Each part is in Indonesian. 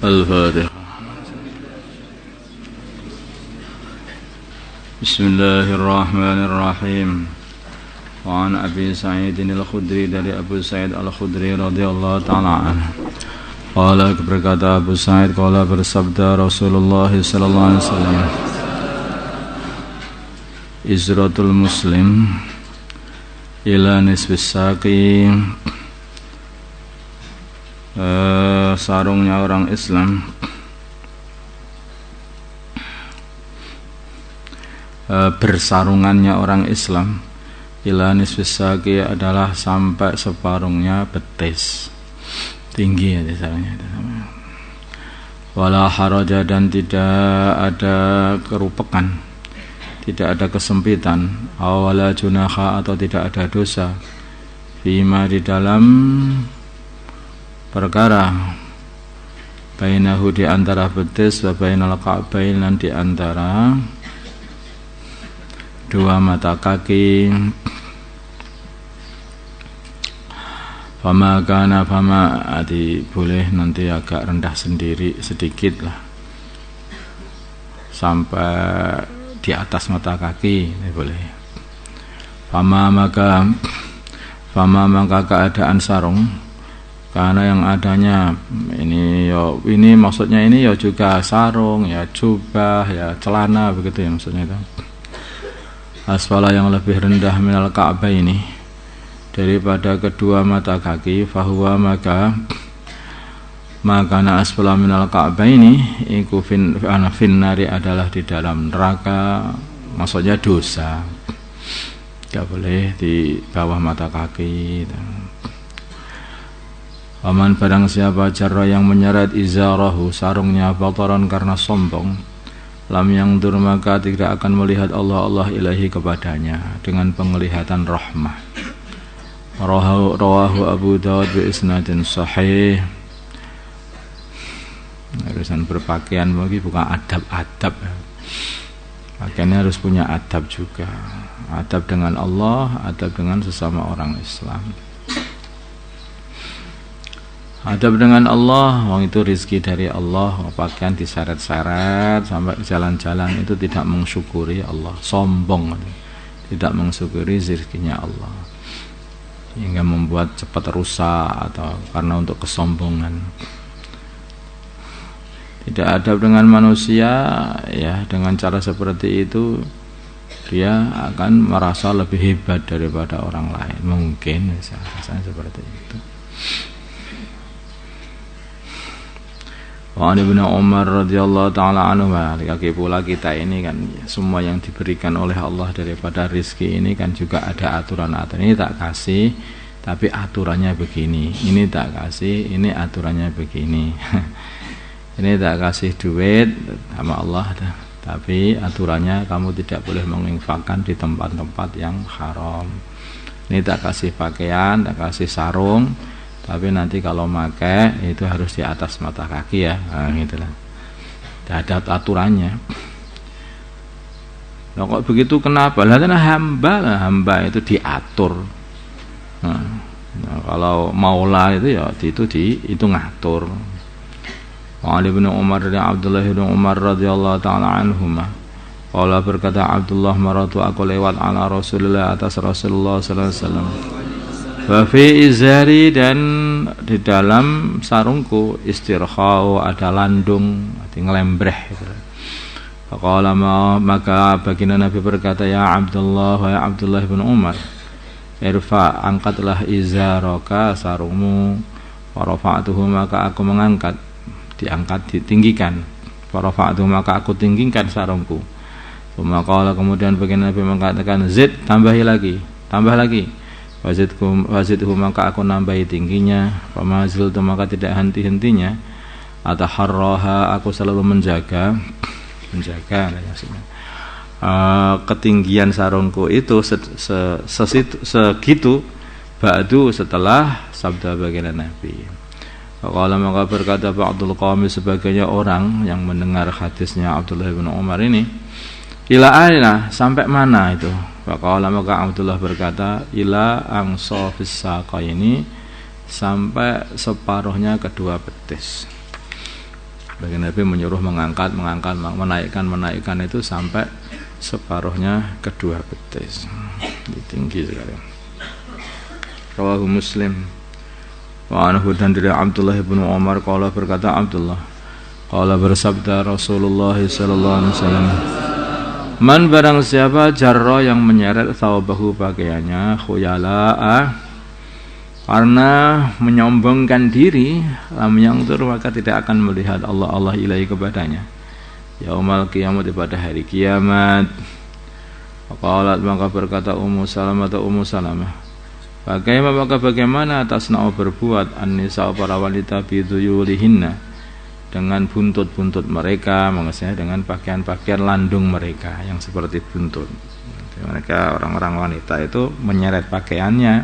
الفاتحة. بسم الله الرحمن الرحيم. وعن أبي سعيد الخدري dari Abu Sa'id Al-Khudri radhiyallahu ta'ala anhu. Qala berkata Abu Sa'id, qala bersabda Rasulullah sallallahu alaihi wasallam, Izratul muslim ila nisfis saqi, sarungnya orang Islam bersarungannya orang Islam ila nisfis saqi adalah sampai separungnya betis, tinggi ya sarungnya. Wala haraja, dan tidak ada kerupekan, tidak ada kesempitan, awala junaha, atau tidak ada dosa, bima, di dalam perkara, bainahu, di antara betis, wa bainal ka'bain, dan di antara dua mata kaki. Fama kana, fama boleh nanti agak rendah sendiri sedikit lah, sampai di atas mata kaki ini boleh. Fama maka keadaan sarung, karena yang adanya ini maksudnya ini ya juga sarung, ya jubah, ya celana, begitu ya maksudnya itu. Asfala, yang lebih rendah, minal ka'bah, ini daripada kedua mata kaki. Fahuwa maka asfala minal ka'bah ini iku finnari, adalah di dalam neraka, maksudnya dosa, tidak boleh di bawah mata kaki. Waman, barang siapa jarra, yang menyeret izarahu, sarungnya, bataran, karena sombong, lam yangdur, maka tidak akan melihat Allah ilahi, kepadanya dengan penglihatan rahmah. Rawahu Abu Dawud bi isnadin sahih. Urusan berpakaian bagi bukan adab-adab, pakaiannya harus punya adab juga, adab dengan Allah, adab dengan sesama orang Islam. Adab dengan Allah, itu rizki dari Allah, pakaian diseret-seret sampai jalan-jalan, itu tidak mensyukuri Allah, sombong, tidak mensyukuri rizkinya Allah, hingga membuat cepat rusak atau karena untuk kesombongan. Tidak adab dengan manusia, ya, dengan cara seperti itu dia akan merasa lebih hebat daripada orang lain, mungkin rasanya seperti itu. Wa Ibnu Umar radhiyallahu taala anhu, kaki pula kita ini kan semua yang diberikan oleh Allah daripada rizki ini kan juga ada aturan-aturan. Ini tak kasih tapi aturannya begini, ini tak kasih, ini aturannya begini. Ini tak kasih duit sama Allah, tapi aturannya kamu tidak boleh menginfakkan di tempat-tempat yang haram. Ini tak kasih pakaian, tak kasih sarung, tapi nanti kalau pakai itu harus di atas mata kaki ya, gitulah. Ada aturannya. Nah, kok begitu kenapa? Lah hamba itu diatur. Nah, kalau maula itu ya itu ngatur. Wa Ibnu Umar dari Abdullah bin Umar radhiyallahu taala anhuma. Qala, berkata Abdullah, maratu, aku lewat ala Rasulullah, atas Rasulullah sallallahu alaihi wasallam. Wa fi izari, dan di dalam sarungku, istirkhau, ada landung, ngelembreh gitu. Faqala, maka baginda Nabi berkata, ya Abdullah, wa ya Abdullah bin Umar, irfa, angkatlah izaraka, sarungmu. Farafa'tuhu, maka aku mengangkat, diangkat, ditinggikan. Farafa'tuhu, maka aku tinggikan sarungku. Maka kemudian baginda Nabi mengatakan, zid, tambah lagi. Wazidhu, maka aku nambahi tingginya. Famaziltu, maka tidak henti-hentinya. Ataharraha, aku selalu menjaga ketinggian sarungku itu segitu. Ba'du, setelah sabda baginda Nabi. Faqala, maka berkata ba'dul qawmi, sebagainya orang yang mendengar hadisnya Abdullah bin Umar ini, ila aina, sampai mana itu? Faqala, maka Abdullah berkata, ila ansofis saqaini, sampai separuhnya kedua betis. Baginda Nabi menyuruh mengangkat, menaikkan itu sampai separuhnya kedua betis. Tinggi sekali. Rawahu Muslim. Wa anhu dan dari Abdullah bin Umar qala berkata Abdullah qala bersabda Rasulullah sallallahu alaihi wasallam, man barang siapa jarra yang menyeret thawbahu pakaiannya khuyala'a karena menyombongkan diri, lam yangtur maka tidak akan melihat Allah ilahi kepadanya yaumal kiamat, pada hari kiamat. Qalat maka berkata Ummu Salamah, bagaimana atas na'u berbuat an-nisa para wanita biduyulihinna dengan buntut-buntut mereka, maksudnya dengan pakaian-pakaian landung mereka yang seperti buntut. Mereka orang-orang wanita itu menyeret pakaiannya.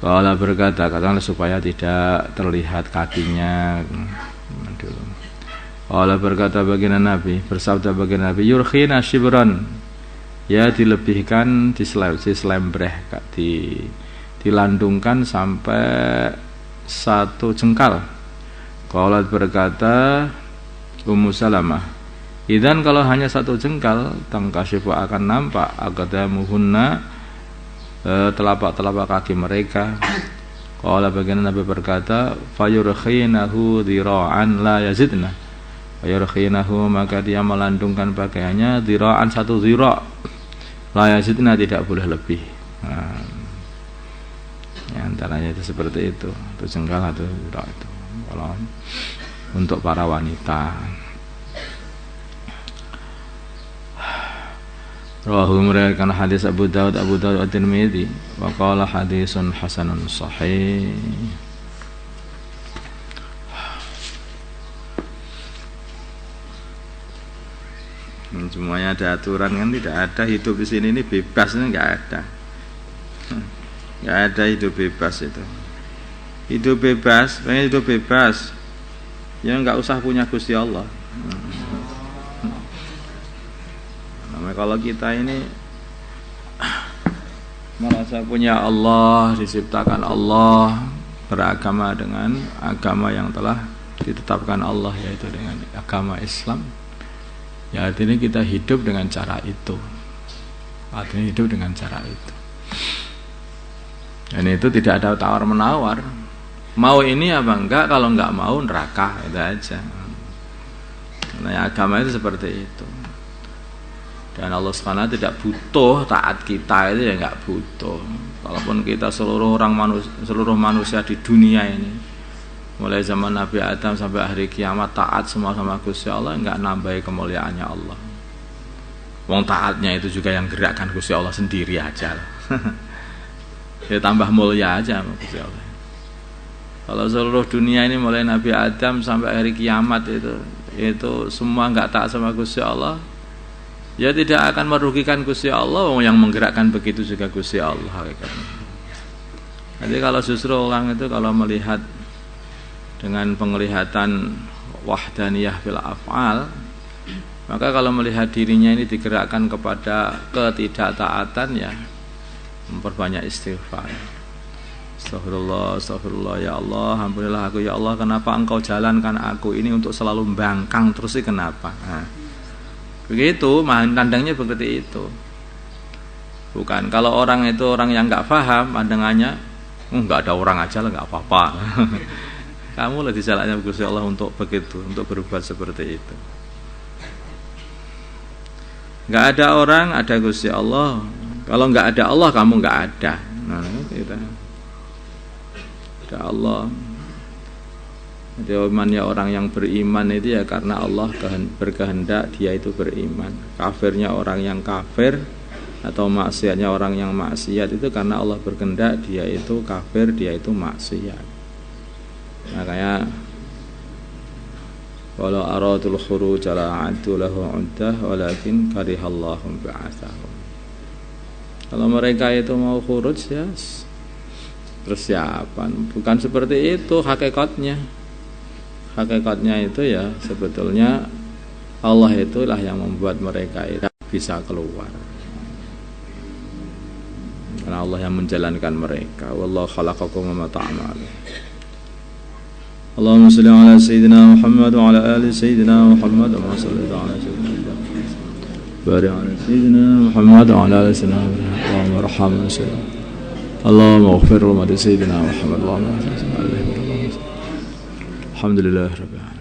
Kalau berkata, katakanlah supaya tidak terlihat kakinya. Kalau berkata baginda Nabi, bersabda baginda Nabi, yurkhina shibran, ya dilebihkan, diselembreh, dilandungkan sampai 1 jengkal. Kalau berkata Ummu Salamah, idan kalau hanya 1 jengkal, tangkasyifu akan nampak aqdamuhunna, telapak-telapak kaki mereka. Qala baginda Nabi berkata, fayurkhinahu dhira'an la yazidna. Fayurkhinahu maka dia melandungkan pakaiannya dhira'an 1 dhira', la yazidna tidak boleh lebih. Nah, ya, antaranya itu seperti itu, 1 jengkal atau dhira' itu kalau untuk para wanita. Rawahu meriwayatkan hadis Abu Daud At-Tirmidzi wa qala hadisun hasanun sahih. Semuanya ada aturan kan, tidak ada hidup di sini ini bebas, ini enggak ada. Enggak ada hidup bebas itu. Hidup bebas, pengen hidup bebas. Ya enggak usah punya Gusti Allah. Kalau kita ini merasa punya Allah, diciptakan Allah, beragama dengan agama yang telah ditetapkan Allah, yaitu dengan agama Islam, ya artinya kita hidup dengan cara itu. Artinya hidup dengan cara itu. Dan itu tidak ada tawar-menawar. Mau ini apa enggak, kalau enggak mau neraka, itu aja. Karena agama itu seperti itu. Dan Allah SWT tidak butuh taat kita, itu ya enggak butuh. Walaupun kita seluruh manusia di dunia ini, mulai zaman Nabi Adam sampai hari kiamat taat semua sama Gusti Allah, enggak nambahi kemuliaannya Allah. Wong taatnya itu juga yang gerakkan Gusti Allah sendiri aja. Ya tambah mulia aja sama Gusti Allah. Kalau seluruh dunia ini mulai Nabi Adam sampai hari kiamat itu semua enggak taat sama Gusti Allah, ya tidak akan merugikan Gusti Allah, yang menggerakkan begitu juga Gusti Allah hakikatnya. Jadi kalau justru orang itu kalau melihat dengan penglihatan wahdaniyah fil af'al, maka kalau melihat dirinya ini digerakkan kepada ketidaktaatan, ya memperbanyak istighfar. Astagfirullah ya Allah, ampunilah aku ya Allah, kenapa engkau jalankan aku ini untuk selalu membangkang terus, kenapa? Begitu, pandangnya begitu itu. Bukan kalau orang itu orang yang enggak paham, pandangannya enggak ada orang aja lah, enggak apa-apa. Kamu lebih salahnya Gusti Allah untuk begitu, untuk berbuat seperti itu. Enggak ada orang, ada Gusti Allah. Kalau enggak ada Allah, kamu enggak ada. Nah, kita ada Allah. Jawabannya orang yang beriman itu ya karena Allah berkehendak dia itu beriman. Kafirnya orang yang kafir atau maksiatnya orang yang maksiat itu karena Allah berkehendak dia itu kafir, dia itu maksiat. Makanya walau aradul khuruj la a'addu lahu 'uddah walakin karihallahu ba'atsahum. Kalau mereka itu mau khuruj ya persiapan, bukan seperti itu hakikatnya. Hakikatnya itu ya sebetulnya Allah itulah yang membuat mereka itu bisa keluar. Karena Allah yang menjalankan mereka. Wallahu khalaqakum wa ma ta'malun. اللهم صل على سيدنا محمد وعلى آل سيدنا محمد وما صليت على سيدنا محمد بارك على سيدنا محمد وعلى آل سيدنا محمد اللهم ارحمنا سيدنا اللهم اغفر لنا سيدنا محمد اللهم الحمد لله رب العالمين.